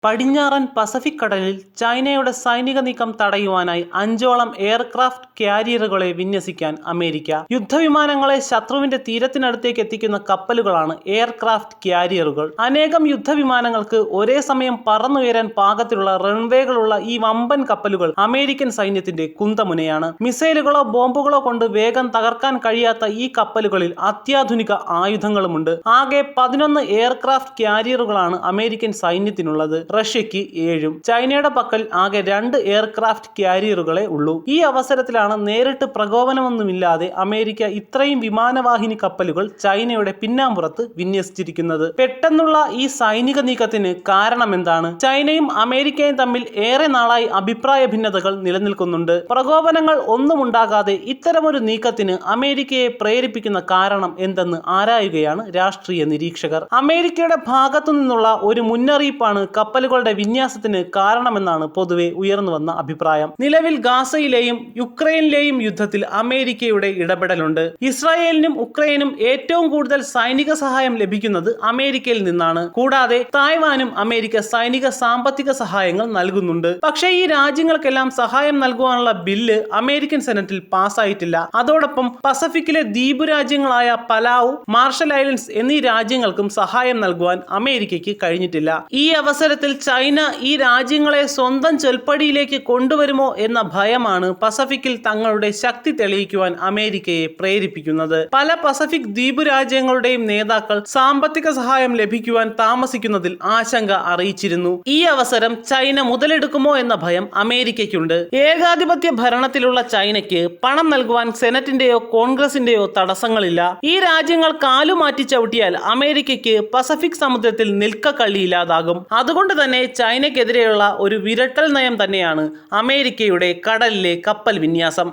പടിഞ്ഞാറൻ പസഫിക് കടലിൽ ചൈനയുടെ സൈനിക നീക്കം തടയുവാനായി 5ഓളം എയർക്രാഫ്റ്റ് ക്യാരിയറുകളെ വിന്യസിക്കാൻ അമേരിക്ക. യുദ്ധവിമാനങ്ങളെ ശത്രുവിന്റെ തീരത്തിനടുത്തേക്ക് എത്തിക്കുന്ന കപ്പലുകളാണ് എയർക്രാഫ്റ്റ് ക്യാരിയറുകൾ. അനേകം യുദ്ധവിമാനങ്ങൾക്ക് ഒരേ സമയം പറന്നുയരാൻ പാകത്തിലുള്ള റൺവേകളുള്ള ഈ വമ്പൻ കപ്പലുകൾ അമേരിക്കൻ സൈന്യത്തിന്റെ കുന്തമുനയാണ്. മിസൈലുകളോ ബോംബുകളോ കൊണ്ട് വേഗം തകർക്കാൻ കഴിയാത്ത ഈ കപ്പലുകളിൽ അത്യാധുനിക ആയുധങ്ങളുമുണ്ട്. ആകെ 11 എയർക്രാഫ്റ്റ് ക്യാരിയറുകളാണ് അമേരിക്കൻ സൈന്യത്തിനുള്ളത്. റഷ്യക്ക് 7. ചൈനയുടെ പക്കൽ ആകെ 2 എയർക്രാഫ്റ്റ് ക്യാരിയറുകളെ ഉള്ളൂ. ഈ അവസരത്തിലാണ് നേരിട്ട് പ്രകോപനമൊന്നുമില്ലാതെ അമേരിക്ക ഇത്രയും വിമാനവാഹിനി കപ്പലുകൾ ചൈനയുടെ പിന്നാമ്പുറത്ത് വിന്യസിച്ചിരിക്കുന്നത്. പെട്ടെന്നുള്ള ഈ സൈനിക നീക്കത്തിന് കാരണമെന്താണ്? ചൈനയും അമേരിക്കയും തമ്മിൽ ഏറെ നാളായി അഭിപ്രായ ഭിന്നതകൾ നിലനിൽക്കുന്നുണ്ട്. പ്രകോപനങ്ങൾ ഒന്നുമുണ്ടാകാതെ ഇത്തരമൊരു നീക്കത്തിന് അമേരിക്കയെ പ്രേരിപ്പിക്കുന്ന കാരണം എന്തെന്ന് ആരായുകയാണ് രാഷ്ട്രീയ നിരീക്ഷകർ. അമേരിക്കയുടെ ഭാഗത്തു നിന്നുള്ള ഒരു മുന്നറിയിപ്പാണ് കപ്പലുകളുടെ വിന്യാസത്തിന് കാരണമെന്നാണ് പൊതുവെ ഉയർന്നു വന്ന അഭിപ്രായം. നിലവിൽ ഗാസയിലെയും യുക്രൈനിലെയും യുദ്ധത്തിൽ അമേരിക്കയുടെ ഇടപെടലുണ്ട്. ഇസ്രായേലിനും ഉക്രൈനും ഏറ്റവും കൂടുതൽ സൈനിക സഹായം ലഭിക്കുന്നത് അമേരിക്കയിൽ നിന്നാണ്. കൂടാതെ തായ്വാനും അമേരിക്ക സൈനിക സാമ്പത്തിക സഹായങ്ങൾ നൽകുന്നുണ്ട്. പക്ഷേ ഈ രാജ്യങ്ങൾക്കെല്ലാം സഹായം നൽകുവാനുള്ള ബില്ല് അമേരിക്കൻ സെനറ്റിൽ പാസ്സായിട്ടില്ല. അതോടൊപ്പം പസഫിക്കിലെ ദ്വീപ് രാജ്യങ്ങളായ പലാവു, മാർഷൽ ഐലൻഡ്സ് എന്നീ രാജ്യങ്ങൾക്കും സഹായം നൽകുവാൻ അമേരിക്കയ്ക്ക് കഴിഞ്ഞിട്ടില്ല. ഈ അവസരത്തിൽ ചൈന ഈ രാജ്യങ്ങളെ സ്വന്തം ചൊൽപ്പടിയിലേക്ക് കൊണ്ടുവരുമോ എന്ന ഭയമാണ് പസഫിക്കിൽ തങ്ങളുടെ ശക്തി തെളിയിക്കുവാൻ അമേരിക്കയെ പ്രേരിപ്പിക്കുന്നത്. പല പസഫിക് ദ്വീപ് രാജ്യങ്ങളുടെയും നേതാക്കൾ സാമ്പത്തിക സഹായം ലഭിക്കുവാൻ താമസിക്കുന്നതിൽ ആശങ്ക അറിയിച്ചിരുന്നു. ഈ അവസരം ചൈന മുതലെടുക്കുമോ എന്ന ഭയം അമേരിക്കയ്ക്കുണ്ട്. ഏകാധിപത്യ ഭരണത്തിലുള്ള ചൈനയ്ക്ക് പണം നൽകുവാൻ സെനറ്റിന്റെയോ കോൺഗ്രസിന്റെയോ തടസ്സങ്ങളില്ല. ഈ രാജ്യങ്ങൾ കാലുമാറ്റി ചവിട്ടിയാൽ അമേരിക്കയ്ക്ക് പസഫിക് സമുദ്രത്തിൽ നിൽക്കക്കള്ളിയില്ലാതാകും. അതുകൊണ്ട് തന്നെ ചൈനയ്ക്കെതിരെയുള്ള ഒരു വിരട്ടൽ നയം തന്നെയാണ് അമേരിക്കയുടെ കടലിലെ കപ്പൽ വിന്യാസം.